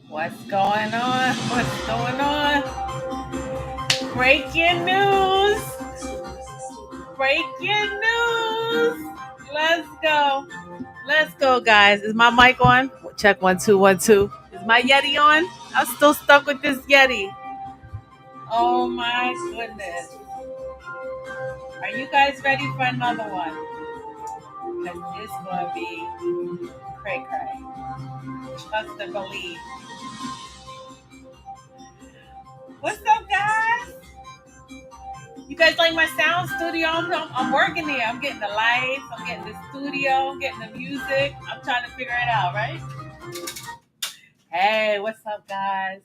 What's going on? What's going on? Breaking news! Breaking news! Let's go. Let's go, guys. Is my mic on? Check 1 2 1 2. Is my Yeti on? I'm still stuck with this Yeti. Oh my goodness. Are you guys ready for another one? Because it's going to be cray cray. Trust and believe. What's up, guys? You guys like my sound studio? I'm working here. I'm getting the lights. I'm getting the studio. I'm getting the music. I'm trying to figure it out, right? Hey, what's up, guys?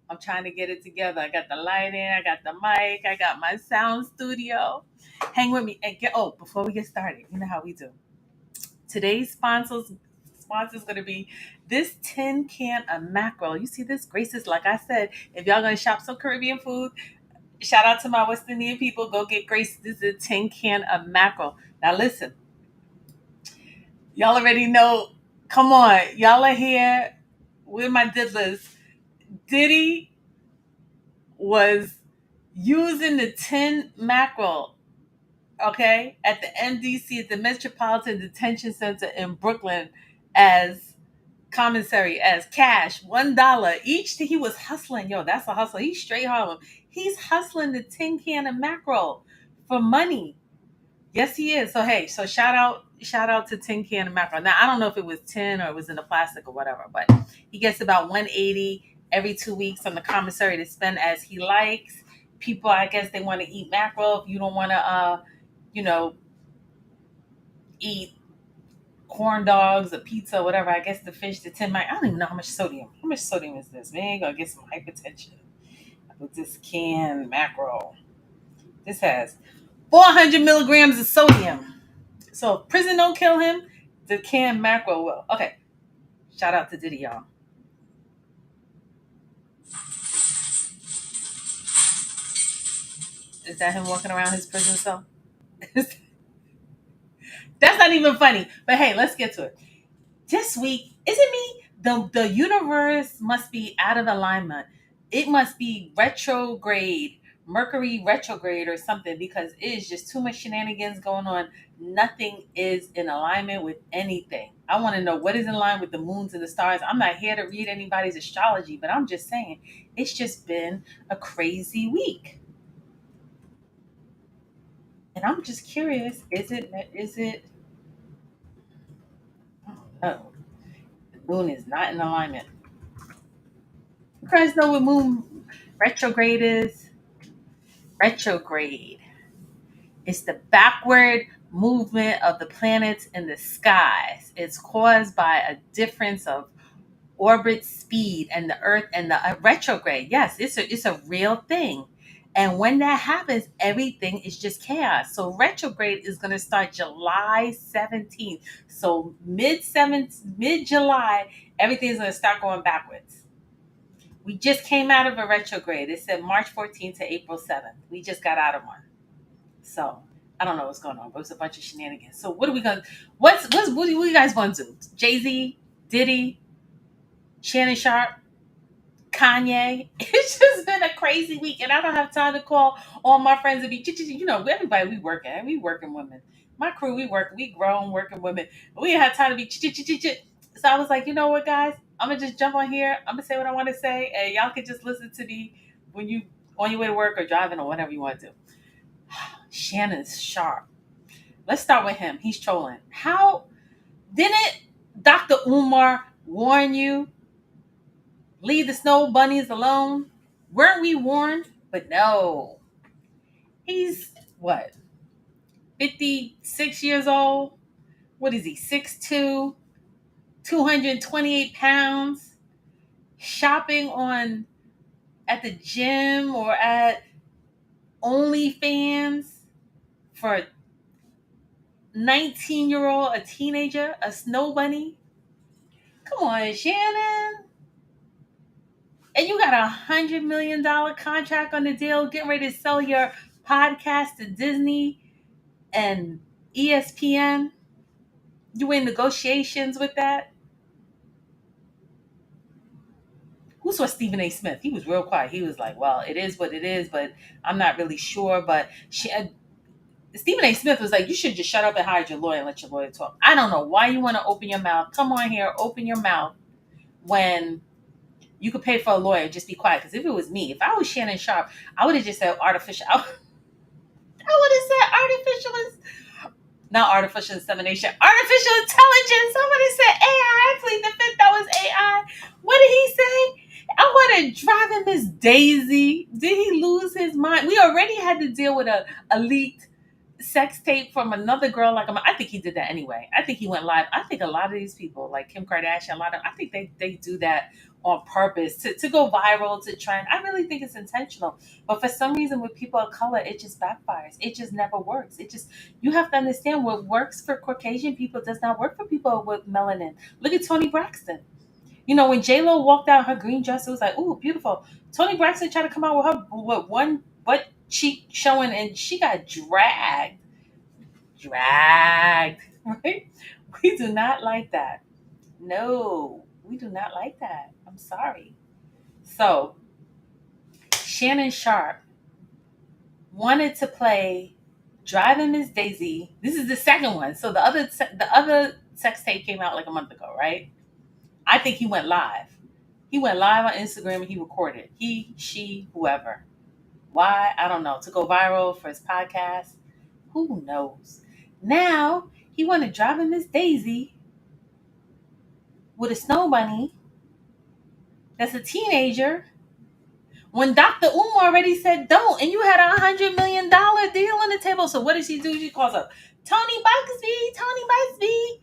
I'm trying to get it together. I got the lighting. I got the mic. I got my sound studio. Hang with me and get. Oh, before we get started, you know how we do. Today's sponsor's going to be this tin can of mackerel. You see this? Grace's, like I said, if y'all going to shop some Caribbean food, shout out to my West Indian people. Go get Grace. This is a tin can of mackerel. Now listen, y'all already know. Come on, y'all are here with my diddlers. Diddy was using the tin mackerel, okay, at the MDC, at the Metropolitan Detention Center in Brooklyn, as commissary, as cash, $1 each. He was hustling. Yo, that's a hustle. He's straight Harlem. He's hustling the tin can of mackerel for money. Yes, he is. So hey, so shout out to Tin Can and Mackerel. Now I don't know if it was tin or it was in the plastic or whatever, but he gets about 180 every 2 weeks from the commissary to spend as he likes. People, I guess they want to eat mackerel. If you don't want to, you know, eat corn dogs or pizza or whatever, I guess the fish, the tin might. I don't even know how much sodium. How much sodium is this? Man, gonna get some hypertension with this canned mackerel. This has 400 milligrams of sodium. So if prison don't kill him, the canned mackerel will. Okay. Shout out to Diddy, y'all. Is that him walking around his prison cell? That's not even funny. But hey, let's get to it. This week, is it me? The universe must be out of alignment. It must be retrograde, Mercury retrograde or something, because it is just too much shenanigans going on. Nothing is in alignment with anything. I want to know what is in line with the moons and the stars. I'm not here to read anybody's astrology, but I'm just saying it's just been a crazy week. And I'm just curious, is it oh, the moon is not in alignment. You guys know what moon retrograde is? Retrograde. It's the backward movement of the planets in the skies. It's caused by a difference of orbit speed and the Earth and the retrograde. Yes, it's a real thing. And when that happens, everything is just chaos. So retrograde is going to start July 17th. So mid July, everything is going to start going backwards. We just came out of a retrograde. It said March 14th to April 7th. We just got out of one. So I don't know what's going on, but it's a bunch of shenanigans. So what are we gonna? What are you guys want to do? Jay-Z, Diddy, Shannon Sharpe, Kanye. It's just been a crazy week, and I don't have time to call all my friends and be. You know, everybody we working women. My crew, we grown working women. We ain't have time to be. So I was like, you know what, guys? I'm gonna just jump on here. I'm gonna say what I want to say, and y'all can just listen to me when you on your way to work or driving or whatever you want to do. Shannon's Sharpe. Let's start with him. He's trolling. How didn't Dr. Umar warn you? Leave the snow bunnies alone. Weren't we warned? But no. He's what? 56 years old? What is he? 6'2", 228 pounds, shopping on at the gym or at OnlyFans for a 19-year-old, a teenager, a snow bunny. Come on, Shannon. And you got $100 million contract on the deal, getting ready to sell your podcast to Disney and ESPN. You in negotiations with that? saw Stephen A. Smith? He was real quiet. He was like, well, it is what it is, but I'm not really sure. But Stephen A. Smith was like, you should just shut up and hire your lawyer and let your lawyer talk. I don't know why you want to open your mouth. Come on here, open your mouth when you could pay for a lawyer. Just be quiet. Because if it was me, if I was Shannon Sharpe, I would have just said artificial. I would have said not artificial insemination, artificial intelligence. Somebody said AI. I plead the fifth. That was AI. What did he say? I want to drive him Miss Daisy. Did he lose his mind? We already had to deal with a leaked sex tape from another girl. Like, I think he did that anyway. I think he went live. I think a lot of these people, like Kim Kardashian, I think they do that on purpose to go viral, to trend. I really think it's intentional. But for some reason, with people of color, it just backfires. It just never works. You have to understand what works for Caucasian people does not work for people with melanin. Look at Toni Braxton. When J-Lo walked out her green dress, it was like, ooh, beautiful. Toni Braxton tried to come out with her one butt cheek showing, and she got dragged. Right? We do not like that. No, we do not like that. I'm sorry. So, Shannon Sharpe wanted to play Driving Miss Daisy. This is the second one. So the other sex tape came out like a month ago, right? I think he went live. He went live on Instagram and he recorded. He, she, whoever. Why? I don't know. To go viral for his podcast. Who knows? Now, he wanted Driving Miss Daisy with a snow bunny that's a teenager when Dr. Umar already said don't, and you had $100 million deal on the table. So what does she do? She calls up Tony Bugsby,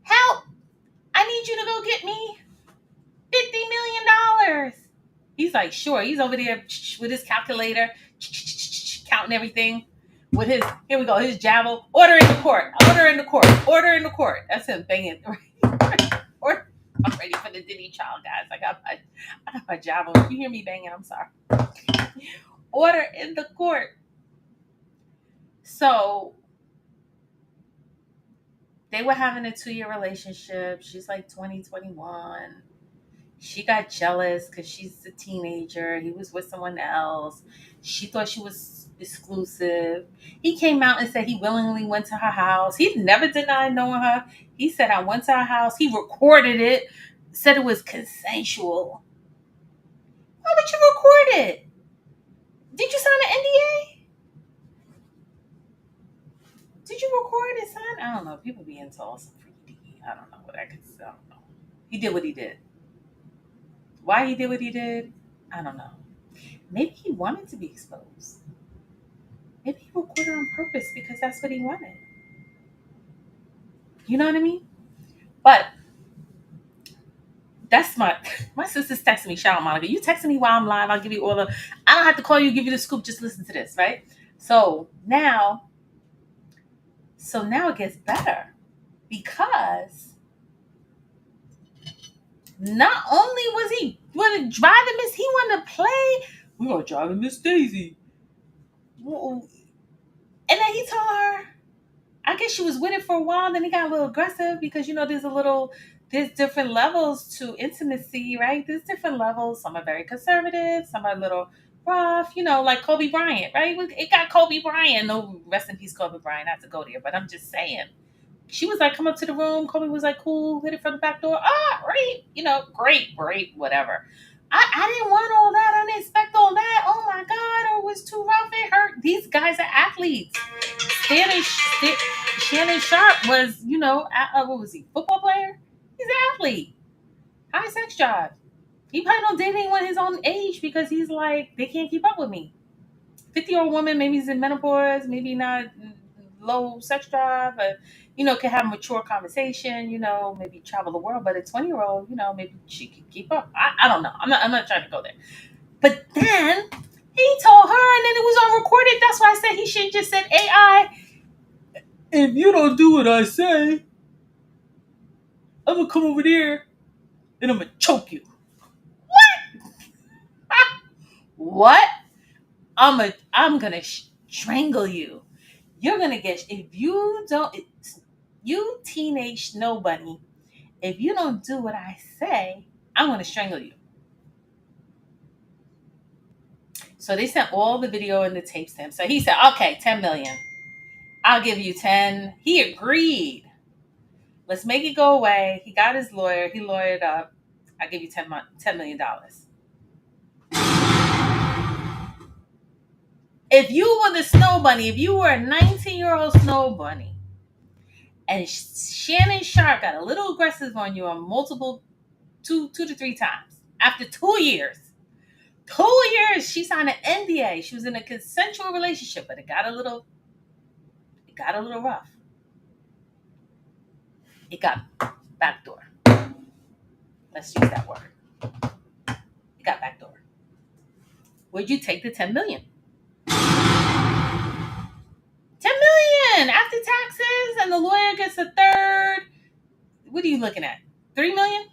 help! I need you to go get me $50 million. He's like, sure. He's over there with his calculator, counting everything. With his, here we go, his javel. Order in the court. That's him banging. I'm ready for the Diddy trial, guys. I got my javel. If you hear me banging, I'm sorry. Order in the court. So they were having a 2-year relationship. She's like 20, 21. She got jealous because she's a teenager. He was with someone else. She thought she was exclusive. He came out and said he willingly went to her house. He never denied knowing her. He said, I went to her house. He recorded it, said it was consensual. Why would you record it? Did you sign an NDA? Did you record and sign? I don't know. People be into all some freaky. I don't know what I could say. I don't know. He did what he did. Why he did what he did, I don't know. Maybe he wanted to be exposed. Maybe he recorded on purpose because that's what he wanted. You know what I mean? But that's my sister's texting me. Shout out, Monica. You texting me while I'm live. I'll give you all the. I don't have to call you, give you the scoop. Just listen to this, right? So now it gets better because not only was he driving Miss, he wanted to play. We were driving Miss Daisy. And then he told her, I guess she was with it for a while. Then he got a little aggressive because, there's different levels to intimacy, right? There's different levels. Some are very conservative. Some are a little rough, like Kobe Bryant, right? It got Kobe Bryant. No, rest in peace, Kobe Bryant. Not to go there, but I'm just saying. She was like, come up to the room. Kobe was like, cool, hit it from the back door. Great, whatever. I didn't want all that. I didn't expect all that. Oh my God, it was too rough. It hurt. These guys are athletes. Shannon Sharpe was, what was he? Football player? He's an athlete. High sex drive. He probably don't date anyone his own age because he's like, they can't keep up with me. 50-year-old woman, maybe he's in menopause, maybe not low sex drive, but can have mature conversation, maybe travel the world. But a 20-year-old, maybe she can keep up. I don't know. I'm not trying to go there. But then he told her, and then it was on recorded. That's why I said he should have just said AI. If you don't do what I say, I'm gonna come over there and I'm gonna choke you. What? I'm gonna strangle you. You're gonna get, if you don't, you teenage nobody, if you don't do what I say, I'm gonna strangle you. So they sent all the video and the tapes to him. So he said, okay, 10 million. I'll give you 10. He agreed. Let's make it go away. He got his lawyer. He lawyered up. I'll give you $10 million. If you were the snow bunny, if you were a 19-year-old snow bunny, and Shannon Sharpe got a little aggressive on you on multiple, two to three times, after 2 years, she signed an NDA. She was in a consensual relationship, but it got a little rough. It got backdoor. Let's use that word. It got backdoor. Would you take the 10 million? 10 million after taxes, and the lawyer gets a third. What are you looking at? 3 million?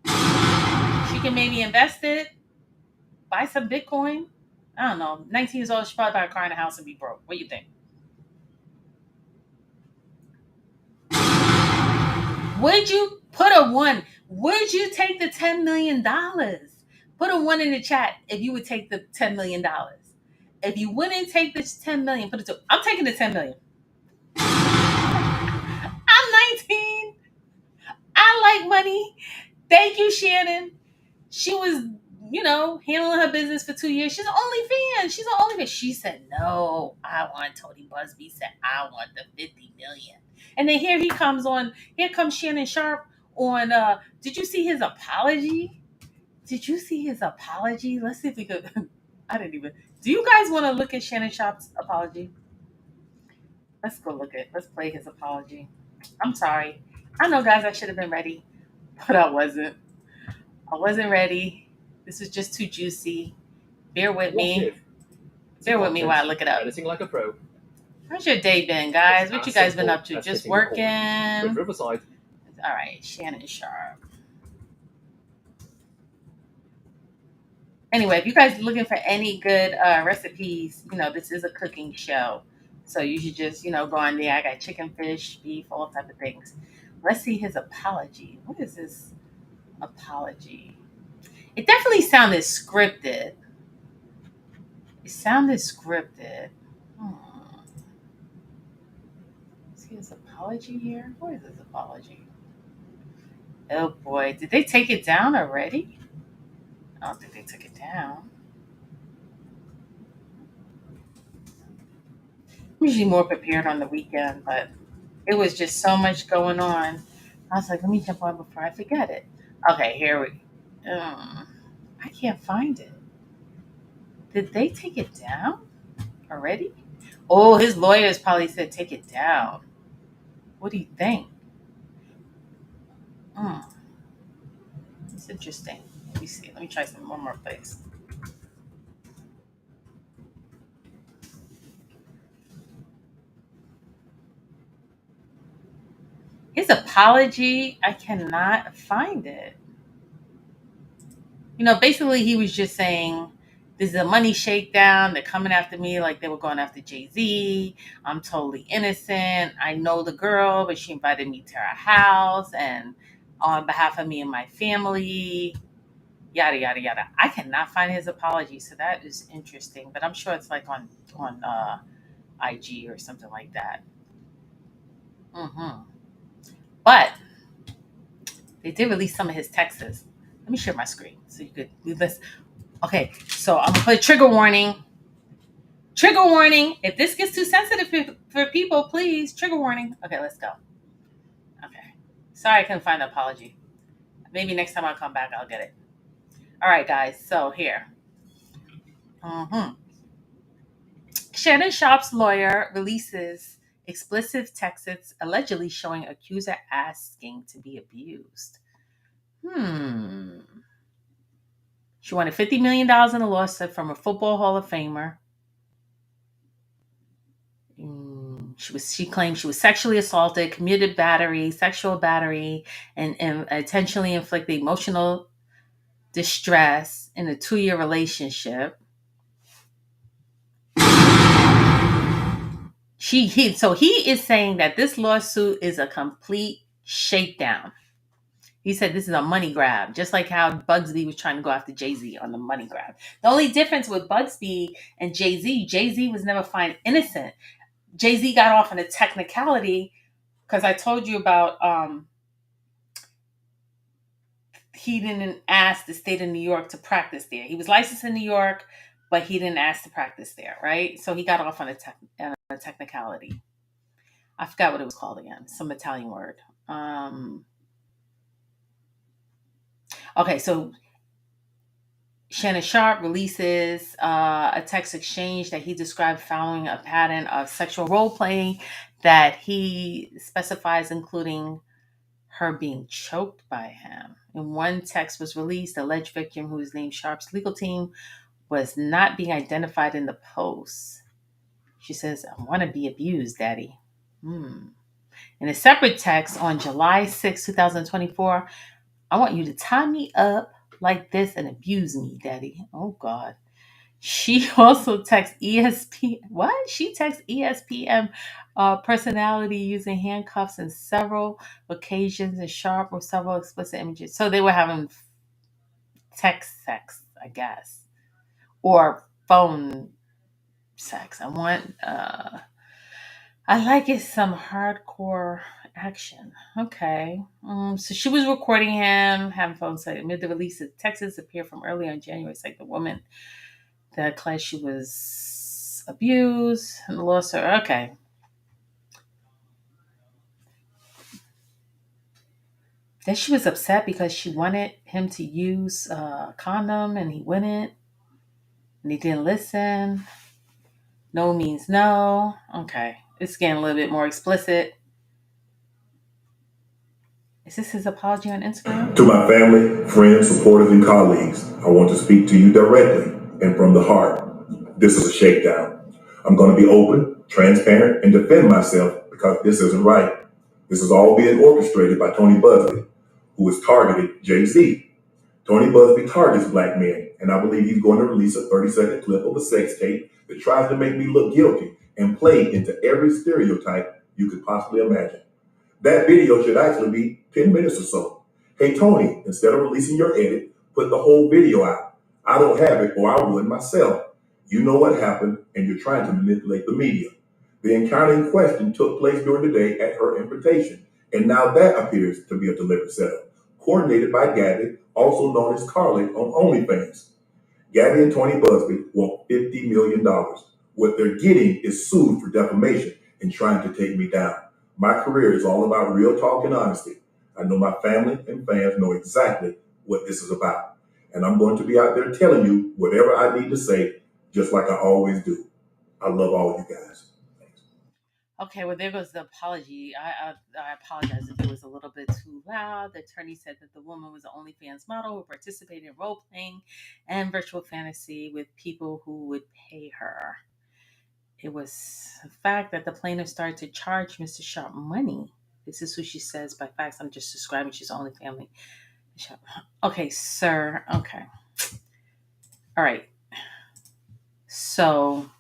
She can maybe invest it, buy some Bitcoin. I don't know. 19 years old, she probably buy a car and a house and be broke. What do you think? Would you put a one? Would you take the $10 million? Put a one in the chat if you would take the $10 million. If you wouldn't take this 10 million, put it to, I'm taking the 10 million. I'm 19. I like money. Thank you, Shannon. She was, handling her business for 2 years. She's an OnlyFans. She said, no, I want Tony Busby said, I want the 50 million. And then here comes Shannon Sharpe on, did you see his apology? Let's see if we could, do you guys want to look at Shannon Sharpe's apology? Let's play his apology. I'm sorry. I know, guys, I should have been ready, but I wasn't. Ready. This was just too juicy. Bear with me. While I look it up. Editing like a pro. How's your day been, guys? What you guys been up to? Just working? With Riverside. All right, Shannon Sharpe. Anyway, if you guys are looking for any good recipes, this is a cooking show. So you should just, go on there. I got chicken, fish, beef, all type of things. Let's see his apology. What is this apology? It definitely sounded scripted. See his apology here? Where is his apology? Oh boy, did they take it down already? I don't think they took it down. I'm usually more prepared on the weekend, but it was just so much going on. I was like, let me jump on before I forget it. Okay, here we I can't find it. Did they take it down already? Oh, his lawyers probably said take it down. What do you think? It's interesting. Let me see. Let me try one more place. His apology, I cannot find it. Basically he was just saying, this is a money shakedown. They're coming after me like they were going after Jay-Z. I'm totally innocent. I know the girl, but she invited me to her house and on behalf of me and my family, yada, yada, yada. I cannot find his apology, so that is interesting. But I'm sure it's like on IG or something like that. But they did release some of his texts. Let me share my screen so you could do this. Okay, so I'm gonna put trigger warning. Trigger warning. If this gets too sensitive for people, please, trigger warning. Okay, let's go. Okay. Sorry I couldn't find the apology. Maybe next time I come back, I'll get it. All right, guys. So here. Shannon Sharpe's lawyer releases explicit texts allegedly showing accuser asking to be abused. She wanted $50 million in a lawsuit from a football Hall of Famer. She claimed she was sexually assaulted, committed battery, sexual battery, and intentionally inflicted emotional distress in a 2-year relationship. He is saying that this lawsuit is a complete shakedown. He said this is a money grab, just like how Bugsby was trying to go after Jay-Z on the money grab. The only difference with Bugsby and Jay-Z was never found innocent. Jay-Z got off on a technicality because I told you about he didn't ask the state of New York to practice there. He was licensed in New York, but he didn't ask to practice there, right? So he got off on a technicality. I forgot what it was called again. Some Italian word. Okay, so Shannon Sharpe releases a text exchange that he described following a pattern of sexual role playing that he specifies, including her being choked by him. And one text was released. The alleged victim, who is named Sharpe's legal team, was not being identified in the post. She says, "I want to be abused, Daddy." In a separate text on July 6, 2024, "I want you to tie me up like this and abuse me, Daddy." Oh, God. She also texts ESPN. What? She texts ESPN personality using handcuffs in several occasions and Sharpe with several explicit images. So they were having text sex, I guess, or phone sex. I like it some hardcore action. Okay. So she was recording him, having phone sex. Amid the release of Texas appeared from earlier in January. It's like the woman that claimed she was abused and lost her. Okay. Then she was upset because she wanted him to use a condom and he wouldn't. And he didn't listen. No means no. Okay. It's getting a little bit more explicit. Is this his apology on Instagram? To my family, friends, supporters, and colleagues, I want to speak to you directly and from the heart. This is a shakedown. I'm going to be open, transparent, and defend myself because this isn't right. This is all being orchestrated by Tony Busby, who has targeted Jay-Z. Tony Busby targets black men, and I believe he's going to release a 30-second clip of a sex tape that tries to make me look guilty and play into every stereotype you could possibly imagine. That video should actually be 10 minutes or so. Hey, Tony, instead of releasing your edit, put the whole video out. I don't have it, or I would myself. You know what happened, and you're trying to manipulate the media. The encounter in question took place during the day at her invitation, and now that appears to be a deliberate setup, coordinated by Gabby, also known as Carly on OnlyFans. Gabby and Tony Busby want $50 million. What they're getting is sued for defamation and trying to take me down. My career is all about real talk and honesty. I know my family and fans know exactly what this is about. And I'm going to be out there telling you whatever I need to say, just like I always do. I love all you guys. Okay, well, there goes the apology. I apologize if it was a little bit too loud. The attorney said that the woman was an OnlyFans model who participated in role playing and virtual fantasy with people who would pay her. It was a fact that the plaintiff started to charge Mr. Sharpe money. This is who she says by facts. I'm just describing she's only family. Okay, sir. Okay. All right. So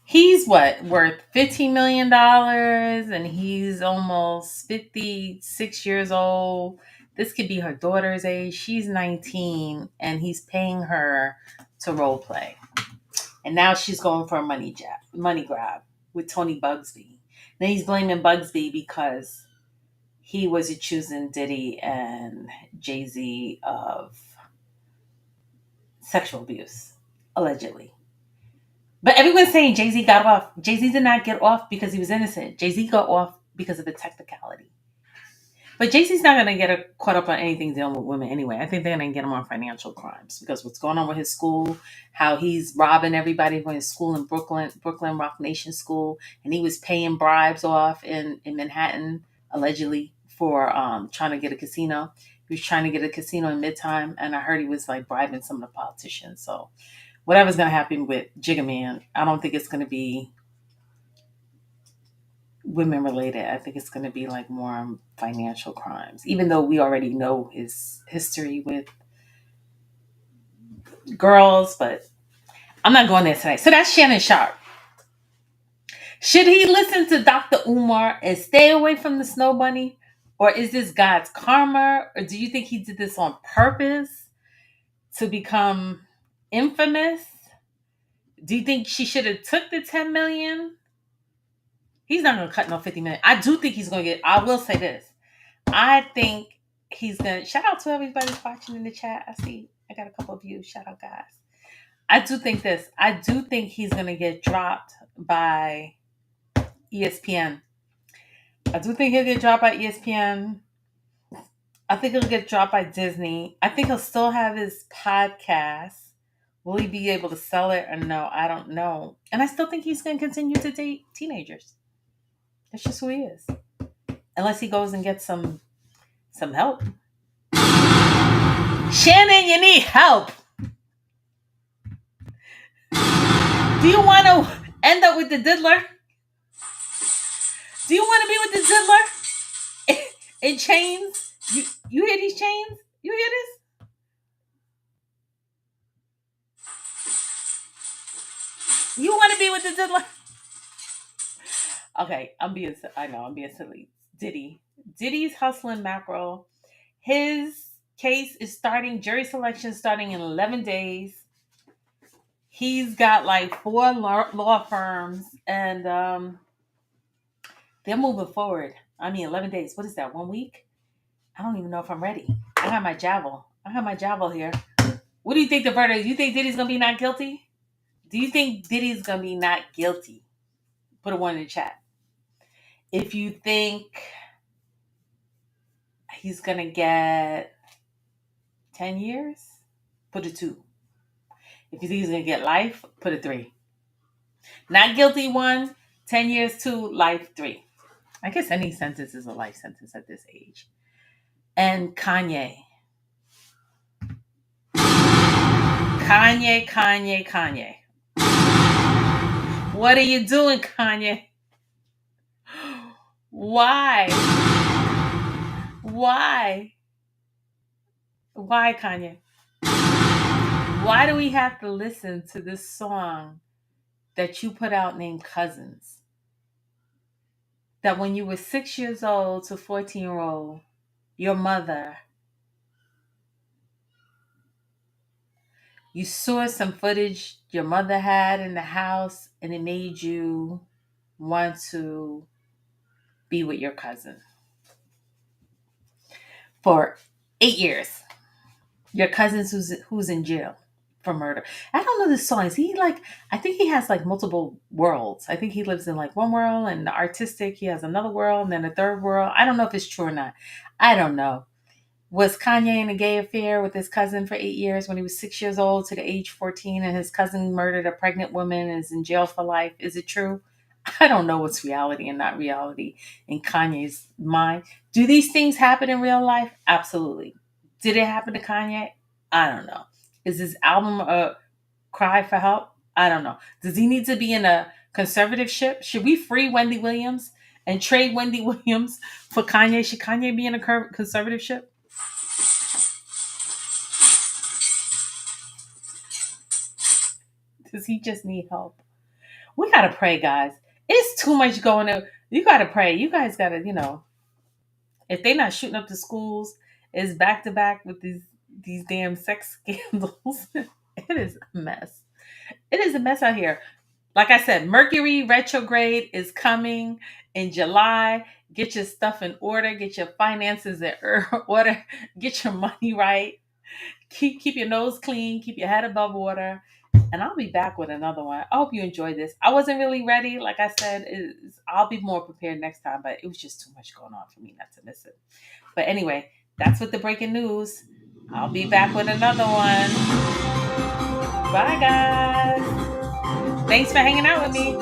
he's what, worth $15 million and he's almost 56 years old. This could be her daughter's age. She's 19 and he's paying her to role play. And now she's going for a money grab with Tony Bugsby. Then he's blaming Bugsby because he was accusing Diddy and Jay-Z of sexual abuse, allegedly. But everyone's saying Jay-Z got off. Jay-Z did not get off because he was innocent. Jay-Z got off because of the technicality. But Jay-Z's not going to get caught up on anything dealing with women anyway. I think they're going to get him on financial crimes because what's going on with his school, how he's robbing everybody from his school in Brooklyn Rock Nation School, and he was paying bribes off in Manhattan, allegedly, for trying to get a casino. He was trying to get a casino in Midtime, and I heard he was like bribing some of the politicians. So whatever's going to happen with Jigga Man, I don't think it's going to be women related. I think it's going to be like more financial crimes, even though we already know his history with girls, but I'm not going there tonight. So that's Shannon Sharpe. Should he listen to Dr. Umar and stay away from the Snow Bunny? Or is this God's karma? Or do you think he did this on purpose to become infamous? Do you think she should have took the 10 million? He's not going to cut no 50 million. I do think he's going to get, I will say this. I think he's going to, shout out to everybody watching in the chat. I see, I got a couple of you. Shout out, guys. I do think this. I do think he's going to get dropped by ESPN. I do think he'll get dropped by ESPN. I think he'll get dropped by Disney. I think he'll still have his podcast. Will he be able to sell it or no? I don't know. And I still think he's going to continue to date teenagers. That's just who he is. Unless he goes and gets some help. Shannon, you need help. Do you want to end up with the diddler? Do you want to be with the diddler? In chains? You hear these chains? You hear this? You want to be with the diddler? Okay, I'm being silly. Diddy's hustling mackerel. His case is starting, jury selection starting in 11 days. He's got like 4 law firms, and they're moving forward. 11 days. What is that, 1 week? I don't even know if I'm ready. I got my javel here. What do you think the verdict is? You think Diddy's going to be not guilty? Do you think Diddy's going to be not guilty? Put a 1 in the chat. If you think he's going to get 10 years, put a 2. If you think he's going to get life, put a 3. Not guilty 1, 10 years 2, life 3. I guess any sentence is a life sentence at this age. And Kanye. What are you doing, Kanye? Why? Why, Kanye? Why do we have to listen to this song that you put out named Cousins? That when you were 6 years old to 14-year-old, your mother, you saw some footage your mother had in the house and it made you want to be with your cousin. For 8 years. Your cousin who's in jail for murder. I don't know this song. Is he like, I think he has like multiple worlds. I think he lives in like one world, and the artistic, he has another world, and then a third world. I don't know if it's true or not. I don't know. Was Kanye in a gay affair with his cousin for 8 years when he was 6 years old to the age 14, and his cousin murdered a pregnant woman and is in jail for life? Is it true? I don't know what's reality and not reality in Kanye's mind. Do these things happen in real life? Absolutely. Did it happen to Kanye? I don't know. Is this album a cry for help? I don't know. Does he need to be in a conservatorship? Should we free Wendy Williams and trade Wendy Williams for Kanye? Should Kanye be in a conservatorship? Does he just need help? We got to pray, guys. It's too much going on. You got to pray. You guys got to, if they're not shooting up the schools, it's back to back with these damn sex scandals. It is a mess. It is a mess out here. Like I said, Mercury retrograde is coming in July. Get your stuff in order. Get your finances in order. Get your money right. Keep your nose clean. Keep your head above water. And I'll be back with another one. I hope you enjoyed this. I wasn't really ready. Like I said, I'll be more prepared next time, but it was just too much going on for me not to miss it. But anyway, that's with the breaking news. I'll be back with another one. Bye, guys. Thanks for hanging out with me.